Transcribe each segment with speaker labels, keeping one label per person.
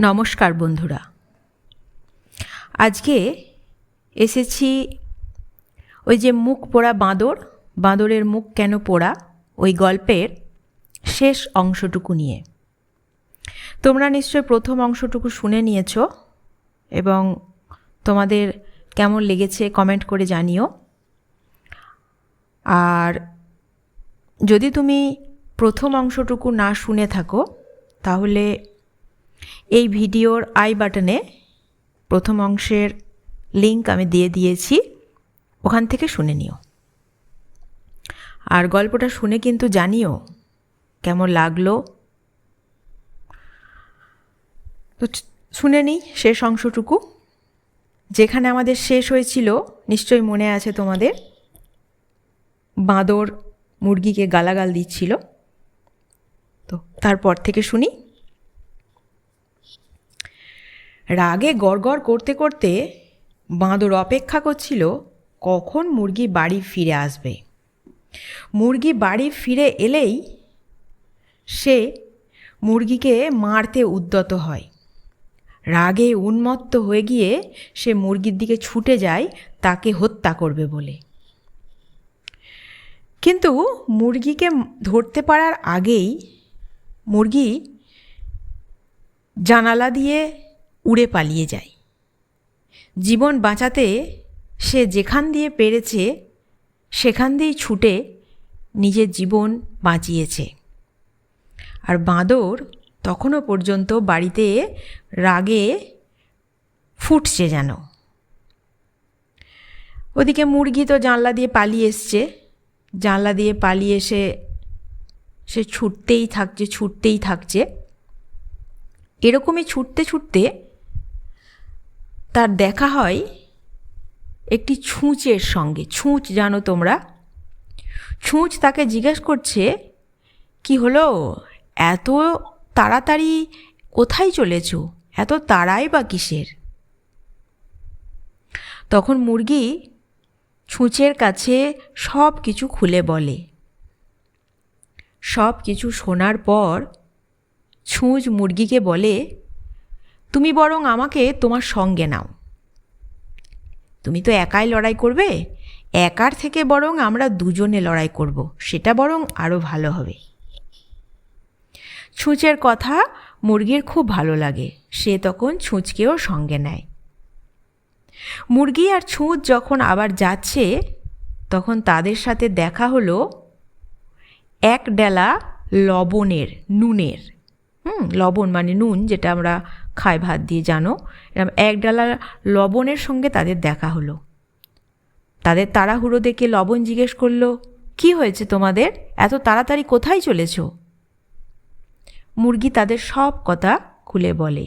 Speaker 1: নমস্কার বন্ধুরা, আজকে এসেছি ওই যে মুখ পোড়া বাঁদরের মুখ কেন পোড়া ওই গল্পের শেষ অংশটুকু নিয়ে। তোমরা নিশ্চয় প্রথম অংশটুকু শুনে নিয়েছ এবং তোমাদের কেমন লেগেছে কমেন্ট করে জানিও। আর যদি তুমি প্রথম অংশটুকু না শুনে থাকো তাহলে এই ভিডিওর আই বাটনে প্রথম অংশের লিংক আমি দিয়ে দিয়েছি, ওখান থেকে শুনে নিও। আর গল্পটা শুনে কিন্তু জানিও কেমন লাগলো। তো শুনে নিই শেষ অংশটুকু, যেখানে আমাদের শেষ হয়েছিল নিশ্চয়ই মনে আছে তোমাদের। বাঁদর মুরগিকে গালাগাল দিচ্ছিল। তো তারপর থেকে শুনি। রাগে গড়গড় করতে করতে বাঁদর অপেক্ষা করছিল কখন মুরগি বাড়ি ফিরে আসবে। মুরগি বাড়ি ফিরে এলেই সে মুরগিকে মারতে উদ্যত হয়। রাগে উন্মত্ত হয়ে গিয়ে সে মুরগির দিকে ছুটে যায় তাকে হত্যা করবে বলে। কিন্তু মুরগিকে ধরতে পারার আগেই মুরগি জানালা দিয়ে উড়ে পালিয়ে যায়। জীবন বাঁচাতে সে যেখান দিয়ে পেরেছে সেখান দিয়েই ছুটে নিজের জীবন বাঁচিয়েছে। আর বাঁদর তখনও পর্যন্ত বাড়িতে রাগে ফুটছে যেন। ওদিকে মুরগি তো জানলা দিয়ে পালিয়ে এসছে। জানলা দিয়ে পালিয়ে এসে সে ছুটতেই থাকছে। এরকমই ছুটতে ছুটতে তার দেখা হয় একটি ছুঁচের সঙ্গে। ছুঁচ জানো তোমরা? ছুঁচ তাকে জিজ্ঞেস করছে, কি হলো, এত তাড়াতাড়ি কোথায় চলেছ, এত তাড়াই বা কিসের? তখন মুরগি ছুঁচের কাছে সব কিছু খুলে বলে। সব কিছু শোনার পর ছুঁচ মুরগিকে বলে, তুমি বরং আমাকে তোমার সঙ্গে নাও। তুমি তো একাই লড়াই করবে, একার থেকে বরং আমরা দুজনে লড়াই করব, সেটা বরং আরও ভালো হবে। ছুঁচের কথা মুরগির খুব ভালো লাগে। সে তখন ছুঁচকেও সঙ্গে নেয়। মুরগি আর ছুঁচ যখন আবার যাচ্ছে তখন তাদের সাথে দেখা হলো এক ডেলা নুনের। লবণ মানে নুন, যেটা আমরা খাই ভাত দিয়ে, জানো। এরকম এক ডালা লবণের সঙ্গে তাদের দেখা হলো। তাদের তাড়াহুড়ো দেখে লবণ জিজ্ঞেস করলো, কি হয়েছে তোমাদের, এত তাড়াতাড়ি কোথায় চলেছ? মুরগি তাদের সব কথা খুলে বলে।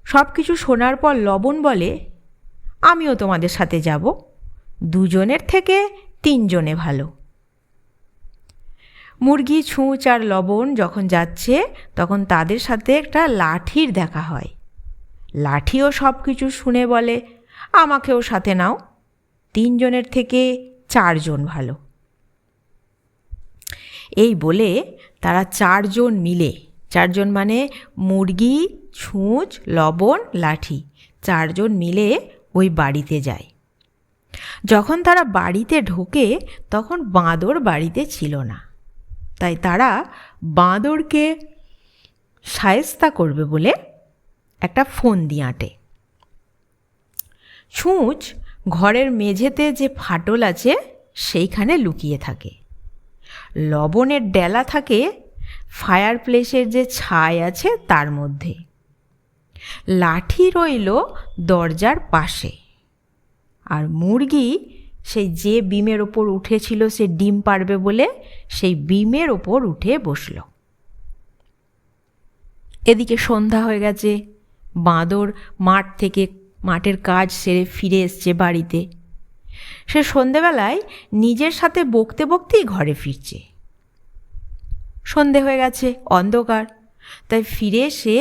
Speaker 1: সব কিছু শোনার পর লবণ বলে, আমিও তোমাদের সাথে যাব, দুজনের থেকে তিনজনে ভালো। মুরগি, ছুঁচ আর লবণ যখন যাচ্ছে তখন তাদের সাথে একটা লাঠির দেখা হয়। লাঠিও সব কিছু শুনে বলে, আমাকেও সাথে নাও, তিনজনের থেকে চারজন ভালো। এই বলে তারা চারজন মানে মুরগি, ছুঁচ, লবণ, লাঠি, চারজন মিলে ওই বাড়িতে যায়। যখন তারা বাড়িতে ঢোকে তখন বাঁদর বাড়িতে ছিল না। তাই তারা বাঁদরকে শায়েস্তা করবে বলে একটা ফোন দিয়ে আঁটে। ছুঁচ ঘরের মেঝেতে যে ফাটল আছে সেইখানে লুকিয়ে থাকে। লবণের ডেলা থাকে ফায়ার প্লেসের যে ছাই আছে তার মধ্যে। লাঠি রইল দরজার পাশে। আর মুরগি সেই যে বিমের ওপর উঠেছিল সে ডিম পাড়বে বলে সেই বিমের ওপর উঠে বসল। এদিকে সন্ধ্যা হয়ে গেছে। বাঁদর মাঠের কাজ সেরে ফিরে এসছে বাড়িতে। সে সন্ধেবেলায় নিজের সাথে বকতে বকতেই ঘরে ফিরছে। সন্ধে হয়ে গেছে, অন্ধকার। তাই ফিরে সে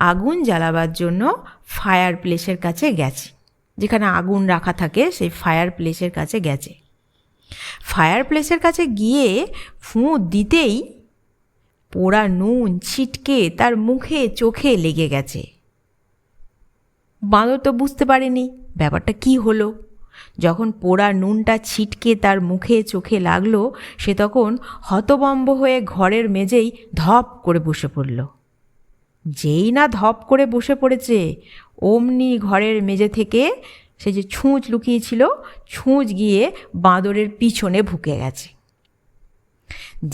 Speaker 1: আগুন জ্বালাবার জন্য ফায়ার প্লেসের কাছে গেছে। যেখানে আগুন রাখা থাকে সেই ফায়ার প্লেসের কাছে গেছে। ফায়ার প্লেসের কাছে গিয়ে ফুঁ দিতেই পোড়া নুন ছিটকে তার মুখে চোখে লেগে গেছে। বাঁদর তো বুঝতে পারেনি ব্যাপারটা কি হলো। যখন পোড়া নুনটা ছিটকে তার মুখে চোখে লাগলো, সে তখন হতভম্ব হয়ে ঘরের মেঝেই ধপ করে বসে পড়ল। যেই না ধপ করে বসে পড়েছে, অমনি ঘরের মেঝে থেকে সে যে ছুঁচ লুকিয়েছিল, ছুঁচ গিয়ে বাঁদরের পিছনে ঢুকে গেছে।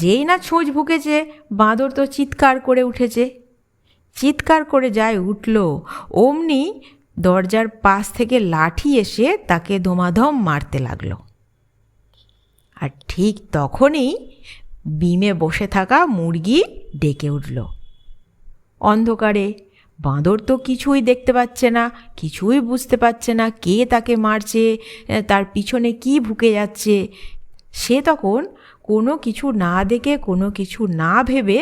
Speaker 1: যেই না ছুঁচ ঢুকেছে, বাঁদর তো চিৎকার করে উঠেছে। চিৎকার করে যায় উঠল, অমনি দরজার পাশ থেকে লাঠি এসে তাকে ধমাধম মারতে লাগলো। আর ঠিক তখনই বিমে বসে থাকা মুরগি ডেকে উঠল। অন্ধকারে বাঁদর তো কিছুই দেখতে পাচ্ছে না, কিছুই বুঝতে পারছে না কে তাকে মারছে, তার পিছনে কি ঢুকে যাচ্ছে। সে তখন কোনো কিছু না দেখে, কোনো কিছু না ভেবে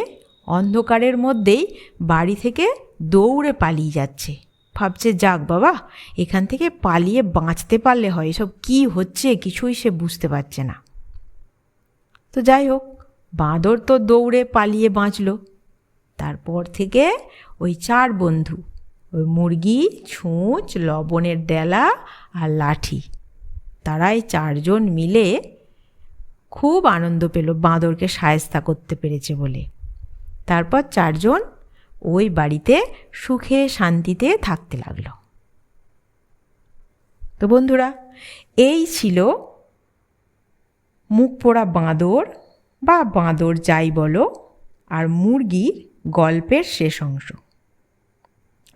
Speaker 1: অন্ধকারের মধ্যেই বাড়ি থেকে দৌড়ে পালিয়ে যাচ্ছে। ভাবছে, যাক বাবা, এখান থেকে পালিয়ে বাঁচতে পারলে হয়, এসব কি হচ্ছে কিছুই সে বুঝতে পারছে না। তো যাই হোক, বাঁদর তো দৌড়ে পালিয়ে বাঁচল। তারপর থেকে ওই 4 বন্ধু, ওই মুরগি, ছুঁচ, লবণের ডেলা আর লাঠি, তারাই 4 জন মিলে খুব আনন্দ পেল বাঁদরকে শায়েস্তা করতে পেরেছে বলে। তারপর 4 জন ওই বাড়িতে সুখে শান্তিতে থাকতে লাগলো। তো বন্ধুরা, এই ছিল মুখ পোড়া বাঁদর বা বাঁদর যাই বলো আর মুরগির গল্পের শেষ অংশ।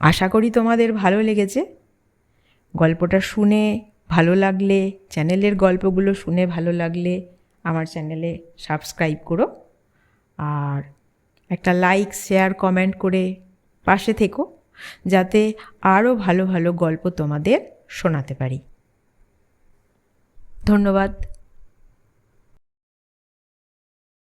Speaker 1: আশা করি তোমাদের ভালো লেগেছে। গল্পটা শুনে ভালো লাগলে, চ্যানেলের গল্পগুলো শুনে ভালো লাগলে আমার চ্যানেলে সাবস্ক্রাইব করো, আর একটা লাইক, শেয়ার, কমেন্ট করে পাশে থেকো, যাতে আরও ভালো ভালো গল্প তোমাদের শোনাতে পারি। ধন্যবাদ।